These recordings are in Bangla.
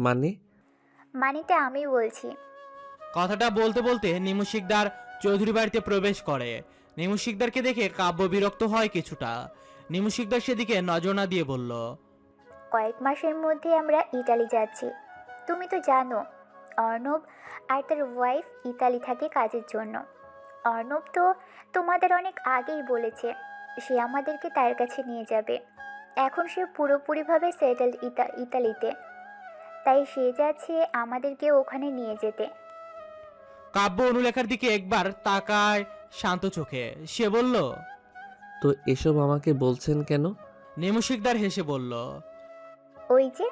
মানে? মানেটা আমি বলছি। কথাটা বলতে বলতে নিমু শিকদার চৌধুরী বাড়িতে প্রবেশ করে। নিমু শিকদারকে দেখে কাব্য বিরক্ত হয় কিছুটা। নিমু শিকদার সেদিকে নজর না দিয়ে বলল, কয়েক মাসের মধ্যে আমরা ইতালি যাচ্ছি। তুমি তো জানো অর্ণব আর তার ওয়াইফ ইতালি থাকে কাজের জন্য। অর্ণব তো তোমাদের অনেক আগেই বলেছে সে আমাদেরকে তার কাছে নিয়ে যাবে। এখন সে পুরোপুরিভাবে সেটেলড ইতালিতে, তাই সে যাচ্ছে আমাদেরকে ওখানে নিয়ে যেতে। কাব্য অনুলেখার দিকে একবার তাকায় শান্ত চোখে। সে বলল, তো এসব আমাকে বলছেন কেন? নিমু শিকদার হেসে বলল, ওই যে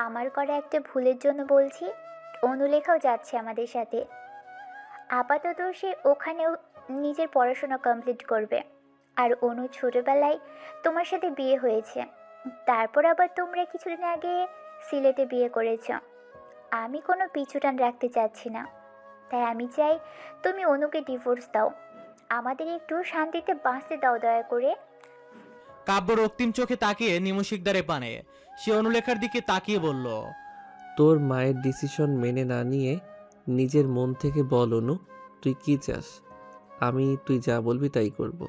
আমার করা একটা ভুলের জন্য বলছি। অনুলেখাও যাচ্ছে আমাদের সাথে। আপাতত সে ওখানেও নিজের পড়াশোনা কমপ্লিট করবে। আর অনু ছোটবেলায় তোমার সাথে বিয়ে হয়েছে, তারপর আবার তোমরা কিছুদিন আগে সিলেটে বিয়ে করেছ। আমি কোনো পিছুটান রাখতে চাচ্ছি না, তাই আমি চাই তুমি অনুকে ডিভোর্স দাও। আমাদের একটু শান্তিতে বাঁচতে দাও দয়া করে। কাব্য রক্তিম চোখে তাকিয়ে নিমু শিকদারের পানে। সে অনুলেখার দিকে তাকিয়ে বলল, তোর মায়ের ডিসিশন মেনে না নিয়ে নিজের মন থেকে বল অনু, তুই কি চাস? তুই যা বলবি তাই করব।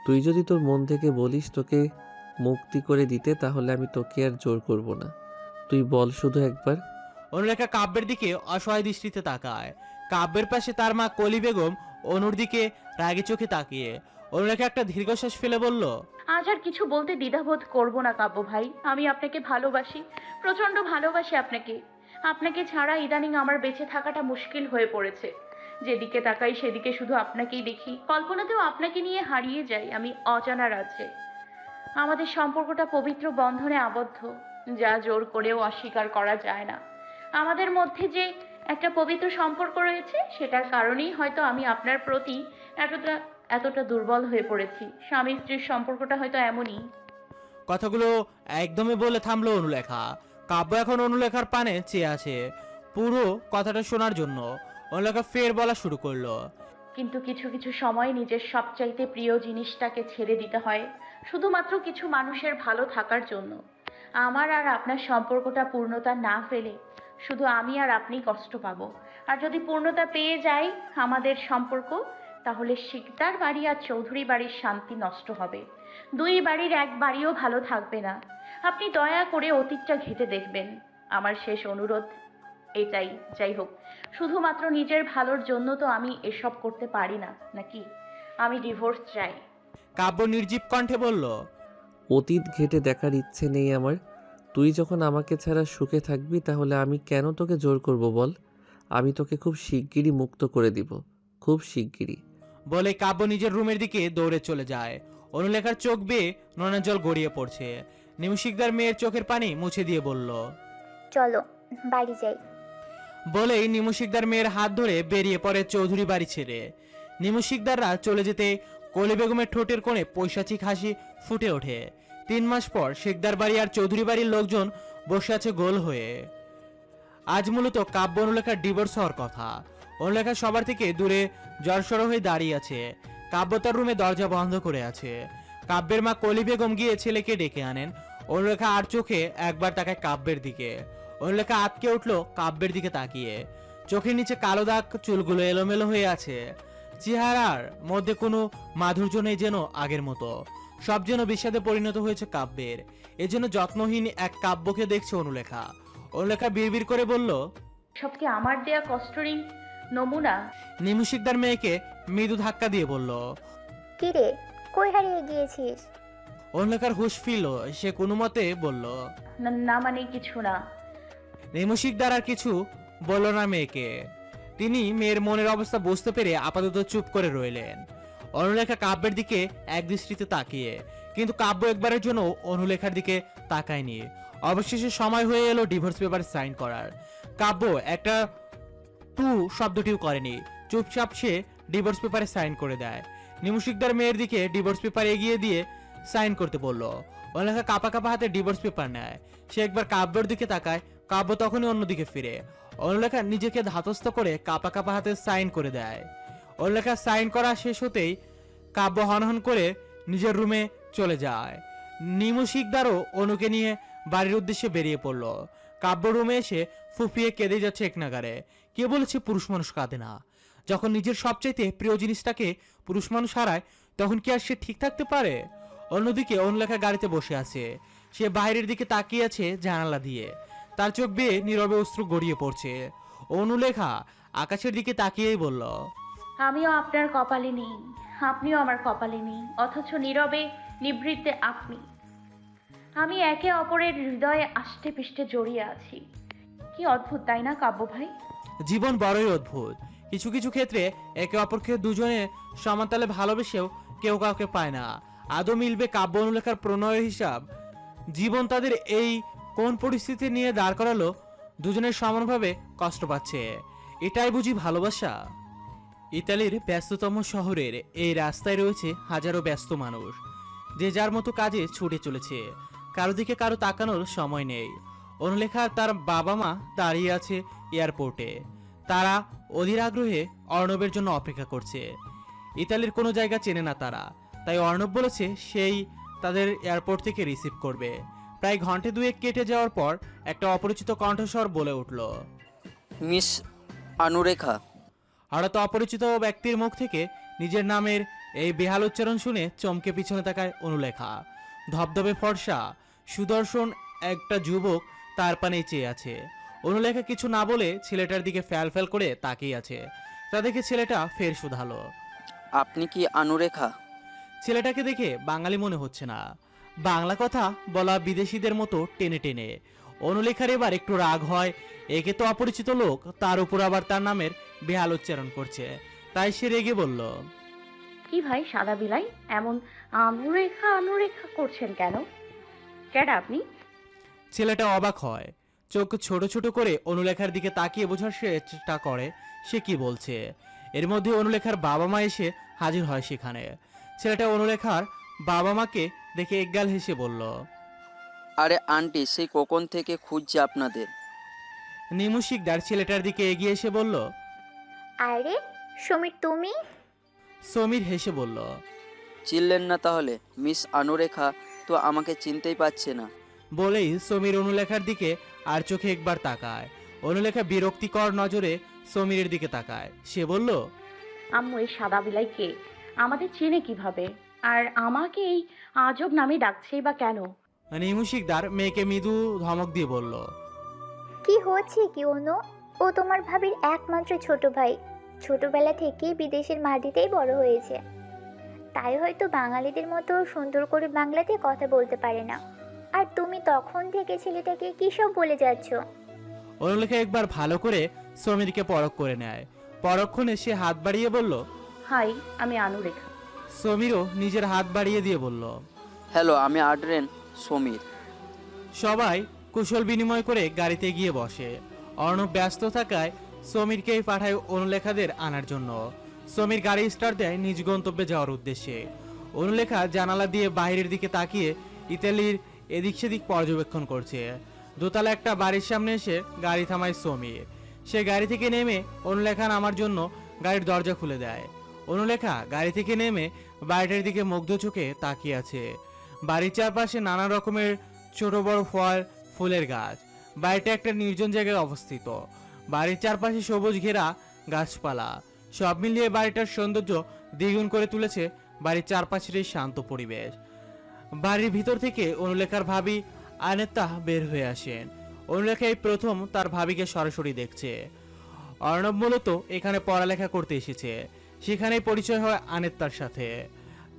তুই যদি তোর মন থেকে বলিস তোকে মুক্তি করে দিতে, তাহলে আমি তোকে আর জোর করব না। তুই বল শুধু একবার। অনুলেখা কাব্যের দিকে অসহায় দৃষ্টিতে তাকায়। কাব্যের পাশে তার মা কলি বেগম অনুর দিকে রাগী চোখে তাকিয়ে। অনুলেখা একটা দীর্ঘশ্বাস ফেলে বলল, আজ আর কিছু বলতে দ্বিধাবোধ করব না কাব্য ভাই। আমি আপনাকে ভালোবাসি, প্রচন্ড ভালোবাসি আপনাকে। আপনাকে ছাড়া ইদানিং আমার বেঁচে থাকাটা মুশকিল হয়ে পড়েছে। যেদিকে তাকাই সেদিকে শুধু আপনাকেই দেখি। কল্পনাতেও আপনাকে নিয়ে হারিয়ে যাই আমি অজানা রাজ্যে। আমাদের সম্পর্কটা পবিত্র বন্ধনে আবদ্ধ, যা জোর করেও অস্বীকার করা যায় না। আমাদের মধ্যে যে একটা পবিত্র সম্পর্ক রয়েছে, সেটার কারণেই হয়তো আমি আপনার প্রতি এতটা এতটা দুর্বল হয়ে পড়েছি। স্বামী স্ত্রীর সম্পর্কটা হয়তো এমনই। কথাগুলো একদমই বলে থামলো অনুলেখা। কাব্য এখন অনুলেখার পানে চেয়ে আছে পুরো কথাটা শোনার জন্য। অনুলেখা ফের বলা শুরু করলো, কিন্তু কিছু কিছু সময় নিজের সবচাইতে প্রিয় জিনিসটাকে ছেড়ে দিতে হয় শুধুমাত্র কিছু মানুষের ভালো থাকার জন্য। আমার আর আপনার সম্পর্কটা পূর্ণতা না পেলে শুধু আমি আর আপনি কষ্ট পাবো। আর যদি পূর্ণতা পেয়ে যাই আমাদের সম্পর্ক, তাহলে শিকদার বাড়ি আর চৌধুরী বাড়ির শান্তি নষ্ট হবে। দুই বাড়ির এক বাড়িও ভালো থাকবে না। আপনি দয়া করে অতীতটা ঘেঁটে দেখবেন। আমার শেষ অনুরোধ এটাই। যাই হোক, শুধুমাত্র নিজের ভালোর জন্য তো আমি এসব করতে পারি না নাকি? আমি ডিভোর্স চাই। কাব্য নির্জীব কণ্ঠে বলল, অতীত ঘেটে দেখার ইচ্ছে নেই আমার। তুই যখন আমাকে ছাড়া সুখে থাকবি, তাহলে আমি কেন তোকে জোর করব বল? আমি তোকে খুব শিগগিরই মুক্ত করে দিব, খুব শিগগিরই। বলে কাব্য নিজের রুমের দিকে দৌড়ে চলে যায়। অনুলেখার চোখ বেয়ে নোনা জল গড়িয়ে পড়ছে। নিমু শিকদার মেয়ের চোখের পানি মুছে দিয়ে বলল, চলো বাড়ি যাই। বলেই নিমু শিকদার মেয়ের হাত ধরে বেরিয়ে পড়ে চৌধুরী বাড়ি ছেড়ে। নিমু শিকদাররা চলে যেতে কলি বেগমের ঠোঁটের কোণে পৈশাচিক হাসি ফুটে ওঠে। 3 মাস পর শিকদার বাড়ি আর চৌধুরী বাড়ির লোকজন বসে আছে গোল হয়ে। আজ মূলত কাব্য অনুলেখার ডিভোর্স হওয়ার কথা। অনুলেখা সবার থেকে দূরে জড়সড় হয়ে দাঁড়িয়ে আছে। কাব্য তার রুমে দরজা বন্ধ করে আছে। কাব্যের মা কলি বেগম গিয়ে ছেলেকে ডেকে আনেন। অনুলেখা আর চোখে একবার তাকায় কাব্যের দিকে। অনুলেখা আটকে উঠলো কাব্যের দিকে তাকিয়ে। চোখের নিচে কালো দাগ, চুলগুলো এলোমেলো হয়ে আছে। চেহারার মধ্যে কোনো মাধুর্য নেই যেন আগের মতো। সব যেন বিষাদে পরিণত হয়েছে কাব্যের। এজন্য যত্নহীন এক কাব্যকে দেখছে অনুলেখা। অনুলেখা বিড়বিড় করে বলল, সব কি আমার দেয়া কষ্টরই নমুনা? নিমু শিকদার মেয়েকে মৃদু ধাক্কা দিয়ে বলল। কি রে, কই হারিয়ে গিয়েছিস? অনুলেখার হুঁশ ফিরল। সে কোনো মতে বলল, না না, মানে কিছু না। নিমু শিকদার আর কিছু বলল না মেয়েকে। তিনি মেয়ের মনের অবস্থা বুঝতে পেরে আপাতত চুপ করে রইলেন। অনুলেখা কাব্যের দিকে এক দৃষ্টিতে তাকিয়ে, কিন্তু কাব্য একবারের জন্য অনুলেখার দিকে তাকায়নি। অবশেষে সময় হয়ে এলো ডিভোর্স পেপার সাইন করার। কাব্য একটা টু শব্দটিও করেনি, চুপচাপ সে ডিভোর্স পেপারে সাইন করে দেয়। নিমু শিকদার মেয়ের দিকে ডিভোর্স পেপার এগিয়ে দিয়ে সাইন করতে বলল। অনুলেখা কাপা কাপা হাতে ডিভোর্স পেপার নেয়। সে একবার কাব্যের দিকে তাকায়, কাব্য তখনই অন্যদিকে ফিরে। অনুলেখা নিজেকে ধাতস্থ করে কাপা কাপা হাতে সাইন করে দেয়। অনুলেখা সাইন করা শেষ হতেই কাব্য হনহন করে নিজের রুমে চলে যায়। নিমু শিকদারও অনুকে নিয়ে বাড়ির উদ্দেশ্যে বেরিয়ে পড়ল। কাব্য রুমে এসে ফুপিয়ে কেঁদে যাচ্ছে এক নাগারে। কে বলেছে পুরুষ মানুষ কাঁদে না? যখন নিজের সবচাইতে প্রিয় জিনিসটাকে পুরুষ মানুষ হারায় তখন কি আর সে ঠিক থাকতে পারে? অন্যদিকে অনুলেখা গাড়িতে বসে আছে। সে বাইরের দিকে তাকিয়ে আছে জানালা দিয়ে। তার চোখ বেয়ে নীরবে অশ্রু গড়িয়ে পড়ছে। অনুলেখা আকাশের দিকে তাকিয়েই বলল, আমিও আপনার কপালে নেই, আপনিও আমার কপালে নেই, অথচ নীরবে নিভৃতে আপনি। আমি একে অপরের হৃদয়ে আষ্টে পৃষ্ঠে জড়িয়ে আছি। কি অদ্ভুত তাই না কাব্য ভাই? জীবন বড়ই অদ্ভুত। কিছু কিছু ক্ষেত্রে একে অপরকে দুজনে সমানতালে ভালোবেসেও কেউ কাউকে পায় না। আদৌ মিলবে কাব্য অনুলেখার প্রণয়ের হিসাব? জীবন তাদের এই কোন পরিস্থিতি নিয়ে দাঁড় করালো? দুজনের সমানভাবে কষ্ট পাচ্ছে। এটাই বুঝি ভালোবাসা? ইতালির ব্যস্ততম শহরের এই রাস্তায় রয়েছে হাজারো ব্যস্ত মানুষ, যে যার মতো কাজে ছুটে চলেছে। কারো দিকে কারো তাকানোর সময় নেই। অনুলেখা আর তার বাবা মা দাঁড়িয়ে আছে এয়ারপোর্টে। তারা অধীর আগ্রহে অর্ণবের জন্য অপেক্ষা করছে। ইতালির কোনো জায়গা চেনে না তারা, তাই অর্ণব বলেছে সেই তাদের এয়ারপোর্ট থেকে রিসিভ করবে। প্রায় ঘন্টা দুয়েক কেটে যাওয়ার পর একটা অপরিচিত কণ্ঠস্বর বলে উঠল, মিস অনুরেখা। হঠাৎ অপরিচিত ব্যক্তির মুখ থেকে নিজের নামের এই বেহাল উচ্চারণ শুনে চমকে পিছনে তাকায় অনুলেখা। ধবধবে ফর্সা সুদর্শন একটা যুবক তার পানে চেয়ে আছে। অনুলেখা কিছু না বলে ছেলেটার দিকে ফ্যাল ফ্যাল করে তাকিয়ে আছে। তা দেখে ছেলেটা ফের শুধালো, আপনি কি অনুরেখা? ছেলেটাকে দেখে বাঙালি মনে হচ্ছে না। বাংলা কথা বলা বিদেশিদের মতো টেনে টেনে। অনুলেখার এবার একটু রাগ হয়। একে তো অপরিচিত লোক, তার উপর আবার তার নামের বেহাল উচ্চারণ করছে। তাই সে রেগে বলল, কি ভাই সাদা বিলাই, এমন অনুরেখা অনুরেখা করছেন কেন? কেডা আপনি? ছেলেটা অবাক হয়। চোখ ছোট ছোট করে অনুলেখার দিকে তাকিয়ে বোঝার চেষ্টা করে সে কি বলছে। এর মধ্যে অনুলেখার বাবা মা এসে হাজির হয় সেখানে। ছেলেটা অনুলেখার বাবা মাকে দেখে একগাল হেসে বলল, আরে আন্টি, সেই কখন থেকে খুঁজছে আপনাদের। নিমু শিকদার ছেলেটার দিকে এগিয়ে এসে বলল। আরে সমীর, তুমি? সমীর হেসে বলল, চিনলেন না তাহলে? মিস অনুরেখা তো আমাকে চিনতেই পারছে না। বলেই সমীর অনুলেখার দিকে আর চোখে একবার তাকায়। অনুলেখা বিরক্তিকর নজরে সমীরের দিকে তাকায়। সে বলল, আম্মু এই সাদা বিলাই কে? আমাদের চেনে কিভাবে? আর আমাকে এই আজব নামে ডাকছেই বা কেন? নিমু শিকদার মেয়েকে মৃদু ধমক দিয়ে বলল, কি হচ্ছে কি অনু? ও তোমার ভাবির একমাত্র ছোট ভাই। ছোটবেলা থেকেই বিদেশের মাটিতেই বড় হয়েছে, তাই হয়তো বাঙালিদের মতো সুন্দর করে বাংলাতে কথা বলতে পারে না। আর তুমি তখন থেকে ছেলেটাকে কী সব বলে যাচ্ছ? অনুলেখা একবার ভালো করে সমীরকে পরখ করে নেয়। পরক্ষণে সে হাত বাড়িয়ে বলল, হাই, আমি অনুরেখা। সমীরও নিজের হাত বাড়িয়ে দিয়ে বলল। হ্যালো, আমি আড্রেন সমীর। সবাই কুশল বিনিময় করে গাড়িতে গিয়ে বসে। অর্ণব ব্যস্ত থাকায় সমীরকেই পাঠায় অনুলেখাদের আনার জন্য। সমীর গাড়ি স্টার্ট দেয় নিজ গন্তব্যে যাওয়ার উদ্দেশ্যে। অনুলেখা জানালা দিয়ে বাইরের দিকে তাকিয়ে ইতালির এদিক সেদিক পর্যবেক্ষণ করছে। দোতলা একটা বাড়ির সামনে এসে গাড়ি থামায় সমীর। সে গাড়ি থেকে নেমে অনুলেখা নামার জন্য গাড়ির দরজা খুলে দেয়। অনুলেখা গাড়ি থেকে নেমে বাড়িটার দিকে মুগ্ধ চোখে তাকিয়ে আছে। বাড়ির চারপাশে নানা রকমের ছোট বড় ফল ফুলের গাছ। বাড়িটা একটা নির্জন জায়গায় অবস্থিত। বাড়ির চারপাশে সবুজ ঘেরা গাছপালা। সব মিলিয়ে বাড়িটার সৌন্দর্য দ্বিগুণ করে তুলেছে বাড়ির চারপাশের এই শান্ত পরিবেশ। বাড়ির ভিতর থেকে অনুলেখার ভাবি আনেত্তা বের হয়ে আসেন। অনুলেখা এই প্রথম তার ভাবিকে সরাসরি দেখছে। অর্ণব মূলত এখানে পড়ালেখা করতে এসেছে। সেখানেই পরিচয় হয় আনেত্তার সাথে।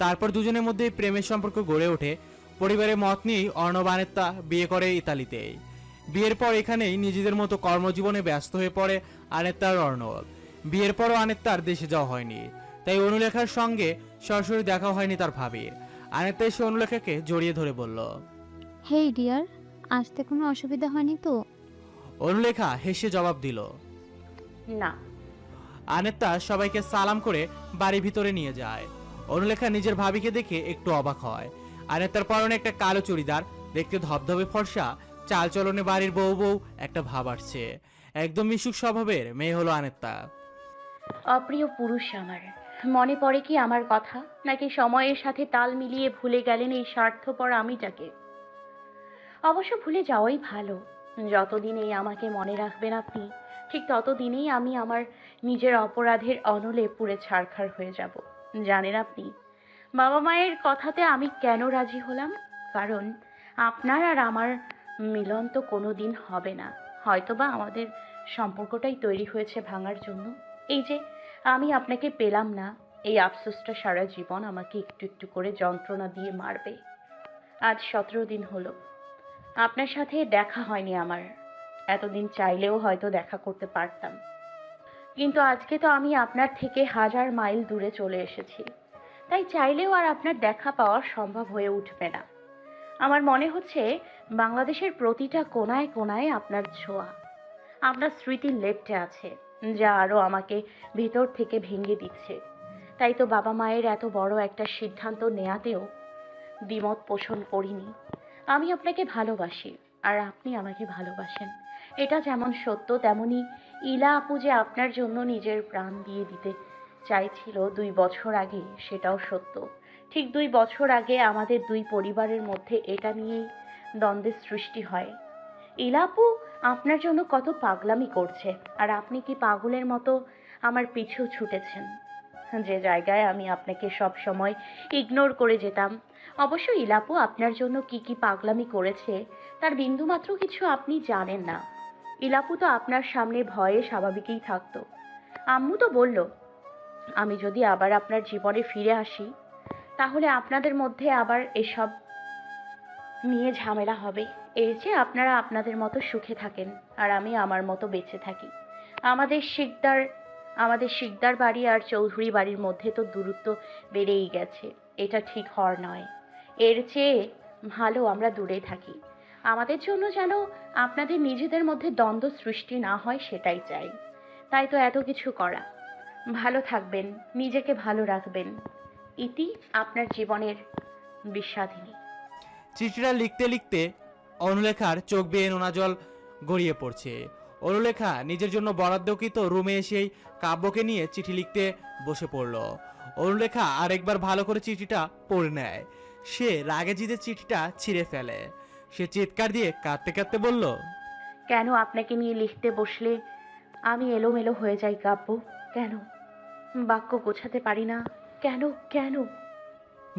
তারপর দুজনের মধ্যে প্রেমের সম্পর্ক গড়ে ওঠে। পরিবারের মত নিয়েই অর্ণব আনেত্তা বিয়ে করে ইতালিতেই। বিয়ের পর এখানেই নিজেদের মতো কর্মজীবনে ব্যস্ত হয়ে পড়ে আনেত্তার অর্ণব। বিয়ের পরও আনেত্তার দেশে যাওয়া হয়নি, তাই অনুলেখার সঙ্গে সরাসরি দেখা হয়নি তার ভাবির। আনেত্তা এসে অনুলেখাকে জড়িয়ে ধরে বলল, হেই ডিয়ার, আসতে কোনো অসুবিধা হয়নি তো? অনুলেখা হেসে জবাব দিল, না। আনেত্তা সবাইকে সালাম করে বাড়ির ভিতরে নিয়ে যায়। অনুলেখা নিজের ভাবিকে দেখে একটু অবাক হয়। আনেত্তার পরনে একটা কালো চুড়িদার, দেখতে ধবধবে ফর্সা, চালচলনে বাড়ির বউ বউ একটা ভাব আসছে। একদম মিশুক স্বভাবের মেয়ে হলো আনেত্তা। অপ্রিয় পুরুষ আমার, মনে পড়ে কি আমার কথা, নাকি সময়ের সাথে তাল মিলিয়ে ভুলে গেলেন এই স্বার্থপর আমিটাকে? অবশ্য ভুলে যাওয়াই ভালো। যতদিন আমাকে মনে রাখবেন আপনি, ঠিক ততদিনেই আমি আমার নিজের অপরাধের অনলে পুড়ে ছারখার হয়ে যাব। জানেন আপনি, বাবা মায়ের কথাতে আমি কেন রাজি হলাম? কারণ আপনার আর আমার মিলন তো কোনো দিন হবে না। হয়তোবা আমাদের সম্পর্কটাই তৈরি হয়েছে ভাঙার জন্য। এই যে আমি আপনাকে পেলাম না, এই আফসোসটা সারা জীবন আমাকে একটু একটু করে যন্ত্রণা দিয়ে মারবে। আজ 17 দিন হলো আপনার সাথে দেখা হয়নি আমার। এতদিন চাইলেও হয়তো দেখা করতে পারতাম, কিন্তু আজকে তো আমি আপনার থেকে 1000 মাইল দূরে চলে এসেছি। তাই চাইলেও আর আপনার দেখা পাওয়া সম্ভব হয়ে উঠবে না। আমার মনে হচ্ছে বাংলাদেশের প্রতিটা কোনায় কোনায় আপনার ছোঁয়া, আপনার স্মৃতি লেপ্টে আছে, যা আরও আমাকে ভিতর থেকে ভেঙে দিচ্ছে। তাই তো বাবা মায়ের এত বড় একটা সিদ্ধান্ত নেয়াতেও দ্বিমত পোষণ করিনি। আমি আপনাকে ভালোবাসি, আর আপনি আমাকে ভালোবাসেন। এটা যেমন সত্য, তেমনি ইলা আপু যে আপনার জন্য নিজের প্রাণ দিয়ে দিতে চাইছিল 2 বছর আগে, সেটাও সত্য। ঠিক 2 বছর আগে আমাদের 2 পরিবারের মধ্যে এটা নিয়েই দ্বন্দ্বের সৃষ্টি হয়। ইলা আপু আপনার জন্য কত পাগলামি করছে, আর আপনি কি পাগলের মতো আমার পিছু ছুটেছেন, যে জায়গায় আমি আপনাকে সব সময় ইগনোর করে যেতাম। অবশ্য ইলাপু আপনার জন্য কি কি পাগলামি করেছে তার বিন্দুমাত্র কিছু আপনি জানেন না। ইলাপু তো আপনার সামনে ভয়ে স্বাভাবিকই থাকতো। আম্মু তো বলল, আমি যদি আবার আপনার জীবনে ফিরে আসি, তাহলে আপনাদের মধ্যে আবার এসব নিয়ে ঝামেলা হবে। এর চেয়ে আপনারা আপনাদের মতো সুখে থাকেন, আর আমি আমার মতো বেঁচে থাকি। আমাদের শিকদার বাড়ি আর চৌধুরী বাড়ির মধ্যে তো দূরত্ব বেড়েই গেছে। এটা ঠিক হওয়ার নয়। এর চেয়ে ভালো আমরা দূরে থাকি। আমাদের জন্য যেন আপনাদের নিজেদের মধ্যে দ্বন্দ্ব সৃষ্টি না হয়, সেটাই চাই। তাই তো এত কিছু করা। ভালো থাকবেন, নিজেকে ভালো রাখবেন। ইতি আপনার জীবনের বিষাদিনী। চিঠিটা লিখতে লিখতে অনুলেখার চোখ বেয়ে নোনা জল গড়িয়ে পড়ছে। অনুলেখা নিজের জন্য বরাদ্দকৃত রুমে এসেই কাব্যকে নিয়ে চিঠি লিখতে বসে পড়ল। অনুলেখা আরেকবার ভালো করে চিঠিটা পড়ে নেয়। সে রাগে জিতে চিঠিটা ছিঁড়ে ফেলে। সে চিৎকার দিয়ে কাঁদতে কাঁদতে বলল, কেন আপনাকে নিয়ে লিখতে বসলে আমি এলোমেলো হয়ে যাই কাব্য? কেন বাক্য গোছাতে পারি না? কেন কেন?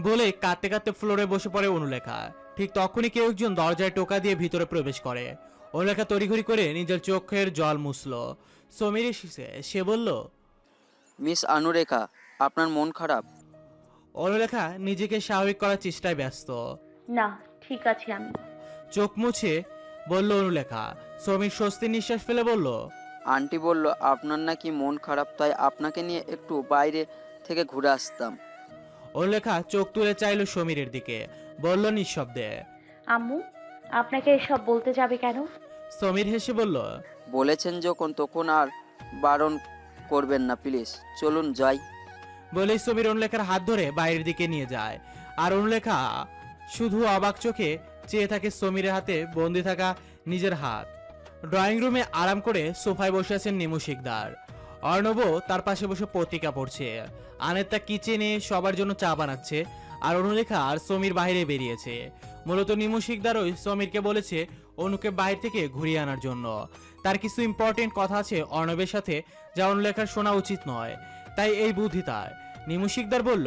বলে কাঁদতে কাঁদতে ফ্লোরে বসে পড়ে অনুলেখা। ঠিক তখনই কেউ একজন দরজায় টোকা দিয়ে ভিতরে প্রবেশ করে। অনুলেখা তড়িঘড়ি করে নিজের চোখের জল মুছল। সমীর এসেছে। সে বলল, মিস আনুরেখা, আপনার মন খারাপ? অনুলেখা নিজেকে স্বাভাবিক করার চেষ্টায় ব্যস্ত। না, ঠিক আছে আমি। চোখ মুছে বলল অনুলেখা। সমীর স্বস্তি নিঃশ্বাস ফেলে বলল, আন্টি বলল আপনার নাকি মন খারাপ, তাই আপনাকে নিয়ে একটু বাইরে থেকে ঘুরে আসতাম। অনুলেখা চোখ তুলে চাইল সমীরের দিকে, বলল নিঃশব্দে, আম্মু আপনাকে এসব বলতে যাবে কেন? সমীর হেসে বলল, বলেছেন যখন তখন আর বারণ করবেন না প্লিজ, চলুন যাই। বলেই সমীর অনুলেখার হাত ধরে বাইরের দিকে নিয়ে যায়। আর অনুলেখা শুধু অবাক চোখে চেয়ে থাকে সমীরের হাতে বন্দি থাকা নিজের হাত। ড্রয়িং রুমে আরাম করে সোফায় বসে আছেন নিমু শিকদার। অর্ণবও তার পাশে বসে পত্রিকা পড়ছে। আনেত্তা কিচেনে সবার জন্য চা বানাচ্ছে। আর অনুলেখা আর সমীর বাইরে বেরিয়েছে। মূলত নিমু শিকদারই সমীরকে বলেছে অনুকে বাইরে থেকে ঘুরিয়ে আনার জন্য। তার কিছু ইম্পর্টেন্ট কথা আছে অর্ণবের সাথে, যা অনুলেখার শোনা উচিত নয়। তাই এই বুদ্ধি তার। নিমু শিকদার বলল,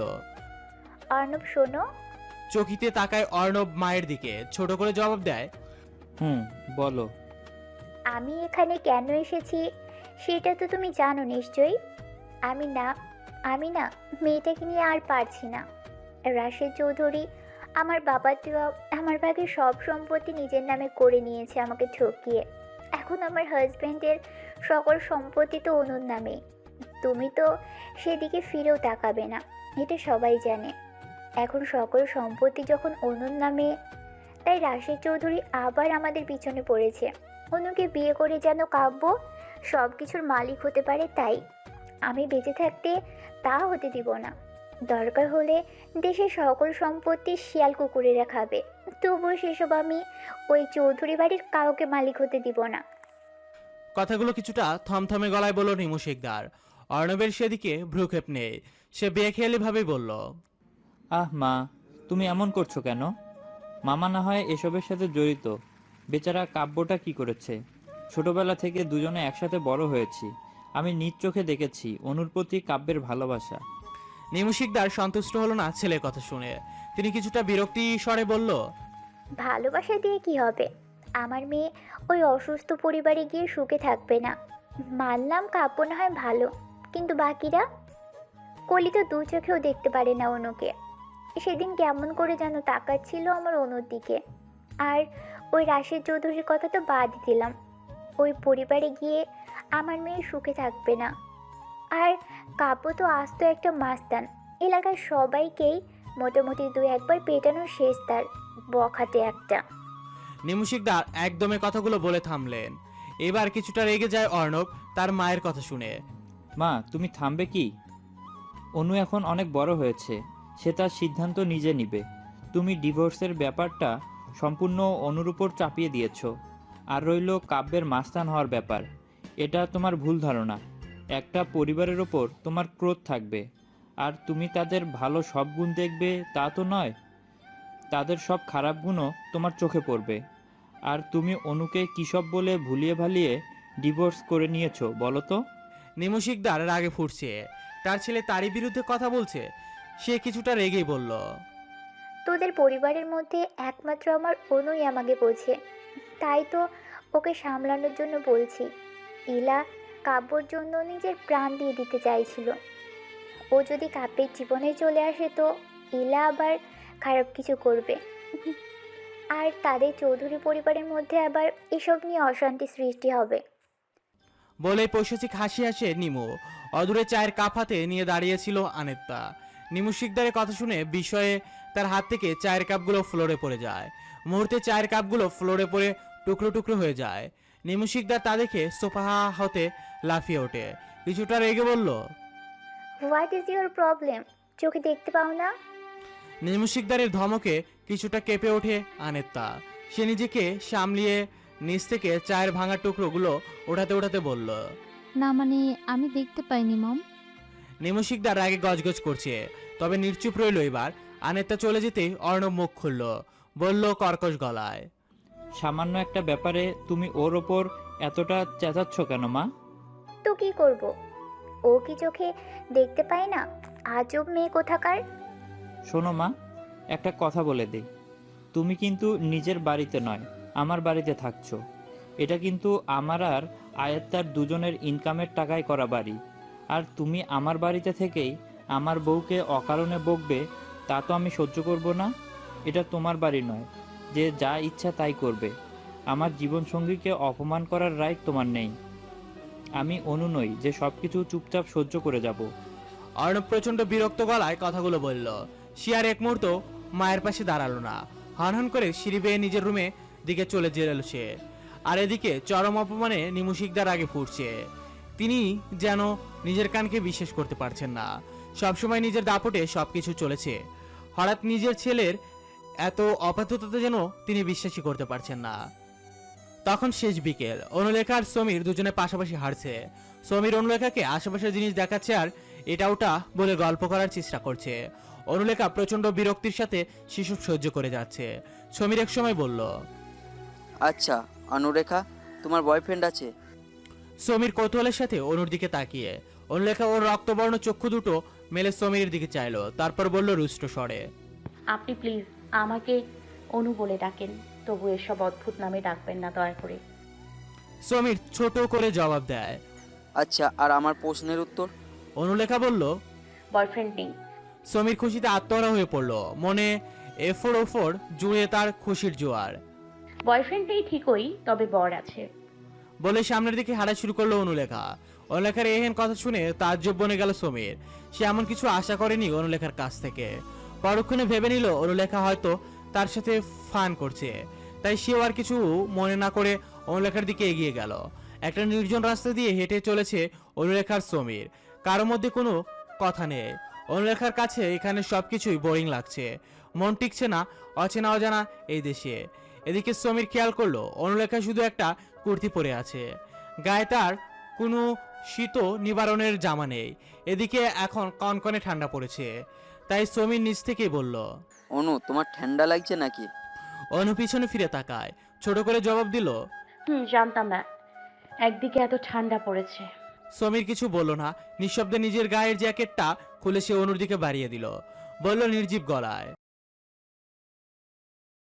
অর্ণব শোনো। চকিতে তাকায় অর্ণব মায়ের দিকে, ছোট করে জবাব দেয়, বলো। আমি এখানে কেন এসেছি সেটা তো তুমি জানো নিশ্চয়ই। আমি না মেয়েটাকে নিয়ে আর পারছি না। রাশেদ চৌধুরী আমার বাবার দেওয়া আমার ভাগে সব সম্পত্তি নিজের নামে করে নিয়েছে আমাকে ঠকিয়ে। এখন আমার হাজব্যান্ডের সকল সম্পত্তি তো অনুর নামে। তুমি তো সেদিকে ফিরেও তাকাবে না, এটা সবাই জানে। এখন সকল সম্পত্তি যখন অনুর নামে, তাই রাশেদ চৌধুরী আবার আমাদের পিছনে পড়েছে। অনুকে বিয়ে করে যেন কাব্য সব কিছুর মালিক হতে পারে, তাই আমি বেঁচে থাকতে তা হতে দিব না। দরকার হলে দেশের সকল সম্পত্তি শিয়াল কুকুরেরা খাবে, তবুও সেসব আমি ওই চৌধুরী বাড়ির কাউকে মালিক হতে দিব না। কথাগুলো কিছুটা থমথমে গলায় বলল নিমু শিকদার। অর্ণবের সেদিকে ভ্রুক্ষেপ নেই। সে বেখেয়ালিভাবেই বলল, আহ মা, তুমি এমন করছো কেন? মামা না হয় এসবের সাথে জড়িত। বেচারা কাব্যটা কি করেছে? ছোটবেলা থেকে দুজনে একসাথে বড় হয়েছি। আমি নিজ চোখে দেখেছি অনুর প্রতি কাব্যের ভালোবাসা। নিমু শিকদার সন্তুষ্ট হলো না ছেলের কথা শুনে। তিনি কিছুটা বিরক্তি স্বরে বলল, ভালোবাসা দিয়ে কি হবে? আমার মেয়ে ওই অসুস্থ পরিবারে গিয়ে সুখে থাকবে না। মানলাম কাব্য না হয় ভালো, কিন্তু বাকিরা? কলি তো দু চোখেও দেখতে পারে না অনুকে। সেদিন কেমন করে যেন তাকাচ্ছিল আমার অনুর দিকে। আর ওই রাশেদ চৌধুরীর কথা তো বাদ দিলাম, ওই পরিবারে গিয়ে আমার মেয়ে সুখে থাকবে না। আর কাব্য তো আস্ত একটা মাস্তান, এলাকার সবাইকেই মোটামুটি দু একবার পেটানোর শেষ তার, বখাটে একটা। নিমু শিকদার একদমে কথাগুলো বলে থামলেন। এবার কিছুটা রেগে যায় অর্ণব তার মায়ের কথা শুনে। মা, তুমি থামবে কি? অনু এখন অনেক বড় হয়েছে, সে তার সিদ্ধান্ত নিজে নিবে। তুমি ডিভোর্সের ব্যাপারটা সম্পূর্ণ অনুর উপর চাপিয়ে দিয়েছ। আর রইল কাব্যের মাস্তান হওয়ার ব্যাপার, এটা তোমার ভুল ধারণা। একটা পরিবারের ওপর তোমার ক্রোধ থাকবে, আর তুমি তাদের ভালো সব গুণ দেখবে তা তো নয়। তাদের সব খারাপ গুণও তোমার চোখে পড়বে। আর তুমি অনুকে কী সব বলে ভুলিয়ে ভালিয়ে ডিভোর্স করে নিয়েছো বলো তো? নিমু শিকদার রাগে ফুটছে। তার ছেলে তারই বিরুদ্ধে কথা বলছে। সে কিছুটা রেগেই বলল, তোদের পরিবারের মধ্যে একমাত্র আমার অনুই আমাকে বোঝে, তাই তো ওকে সামলানোর জন্য বলছি। ইলা কাব্যর জন্য নিজের প্রাণ দিয়ে দিতে চাইছিল। ও যদি কাব্যের জীবনে চলে আসে তো ইলা আবার খারাপ কিছু করবে। আর তাদের চৌধুরী পরিবারের মধ্যে আবার এসব নিয়ে অশান্তি সৃষ্টি হবে। বলে পৈশাচিক হাসি হাসে নিমু। অদূরে চায়ের কাপ হাতে নিয়ে দাঁড়িয়েছিল আনেত্তা। নিমু শিকদারের কথা শুনে বিস্ময়ে তার হাত থেকে চায়ের কাপগুলো ফ্লোরে পড়ে যায়। মুহূর্তে চায়ের কাপগুলো ফ্লোরে পড়ে টুকরো টুকরো হয়ে যায়। নিমু শিকদার তা দেখে সোফা হতে লাফিয়ে ওঠে। কিছুটা রেগে বলল, হোয়াট ইজ ইউর প্রবলেম? চোখে দেখতে পাও না? নিমু শিকদারের ধমকে কিছুটা কেঁপে ওঠে আনেত্তা। সে নিজেকে সামলিয়ে নিচ থেকে চায়ের ভাঙা টুকরোগুলো ওঠাতে ওঠাতে বলল, না মানে আমি দেখতে পাইনি মম। নিমু শিকদার রাগে গজগজ করছে, তবে নির্চুপ রইল। এবার আনেত্তা চলে যেতেই অর্ণব মুখ খুলল, বলল কর্কশ গলায়, সামান্য একটা ব্যাপারে তুমি ওর ওপর এতটা চেঁচাচ্ছ কেন মা? তো কি করব? ও কি চোখে দেখতে পায় না? আজব মেয়ে কোথাকার। শোনো মা, একটা কথা বলে দিই। তুমি কিন্তু নিজের বাড়িতে নয়, আমার বাড়িতে থাকছো। এটা কিন্তু আমার আর আয়েত্তার দুজনের ইনকামের টাকায় করা বাড়ি। আর তুমি আমার বাড়িতে থেকেই আমার বউকে অকারণে বকবে, তা তো আমি সহ্য করব না। এটা তোমার বাড়ি নয় যে যা ইচ্ছা তাই করবে। আমার জীবনসঙ্গীকে অপমান করার রাইট তোমার নেই। আমি অনু নই যে সব কিছু চুপচাপ সহ্য করে যাব। অর্ণব প্রচন্ড বিরক্ত গলায় কথাগুলো বলল। সে আর এক মুহূর্ত মায়ের পাশে দাঁড়ালো না। হনহন করে সিঁড়ি বেয়ে নিজের রুমে দিকে চলে গেল সে। আর এদিকে চরম অপমানে নিমু শিকদার আগে ফুটছে। তিনি যেন নিজের কানকে বিশ্বাস করতে পারছেন না। সবসময় নিজের দাপটে সবকিছু চলেছে, হঠাৎ নিজের ছেলের এত অপারগতা যেন তিনি বিশ্বাসই করতে পারছেন না। তখন শেষ বিকেল, অনুলেখা আর সমীর দুজনে পাশাপাশি হাঁটছে। সমীর অনুলেখাকে আশেপাশের জিনিস দেখাচ্ছে আর এটা ওটা বলে গল্প করার চেষ্টা করছে। অনুলেখা প্রচন্ড বিরক্তির সাথে শিশু সহ্য করে যাচ্ছে। সমীর এক সময় বলল, আচ্ছা অনুরেখা, তোমার বয়ফ্রেন্ড আছে? সমীর কৌতূহলের সাথে অনুর দিকে তাকিয়ে। অনুলেখা ওর রক্তবর্ণ চক্ষু দুটো মেলে সমীরের দিকে চাইলো, তারপর বলল রুষ্ট স্বরে, আপনি প্লিজ আমাকে অনু বলে ডাকেন, তবু এসব অদ্ভুত নামে ডাকবেন না দয়া করে। সমীর ছোট করে জবাব দেয়। আচ্ছা, আর আমার প্রশ্নের উত্তর? অনুলেখা বলল, বয়ফ্রেন্ড নেই। সমীর খুশিতে আত্মহারা হয়ে পড়ল। মনে এফোর ওফোর জুড়ে তার খুশির জোয়ার। বয়ফ্রেন্ড নেই ঠিকই, তবে বর আছে। বলে সামনের দিকে হাঁটা শুরু করলো অনুলেখা। অনুলেখার এহেন কথা শুনে তাজ্জব বনে গেল সমীর। সে এমন কিছু আশা করেনি অনুলেখার কাছ থেকে। পরক্ষণে ভেবে নিল অনুলেখা হয়তো তার সাথে ফান করছে, তাই সেও আর কিছু মনে না করে অনুলেখার দিকে এগিয়ে গেল। একটা নির্জন রাস্তা দিয়ে হেঁটে চলেছে অনুলেখার সমীর। কারো মধ্যে কোনো কথা নেই। অনুলেখার কাছে এখানে সবকিছুই বোরিং লাগছে। মন টিকছে না অচেনা অজানা এই দেশে। এদিকে সমীর খেয়াল করলো অনুলেখা শুধু একটা কুর্তি পরে আছে, গায়ে তার কোনো শীত নিবারণের জামা নেই। এদিকে এখন কনকনে ঠান্ডা পড়েছে, তাই সমীর নিজ থেকেই বলল। অনু, তোমার ঠান্ডা লাগছে নাকি? অনু পিছনে ফিরে তাকায়, ছোট করে জবাব দিল। জানতাম না একদিকে এত ঠান্ডা পড়েছে। সমীর কিছু বলল না, নিঃশব্দে নিজের গায়ের জ্যাকেটটা খুলে সে অনুর দিকে বাড়িয়ে দিল। বলল নির্জীব গলায়।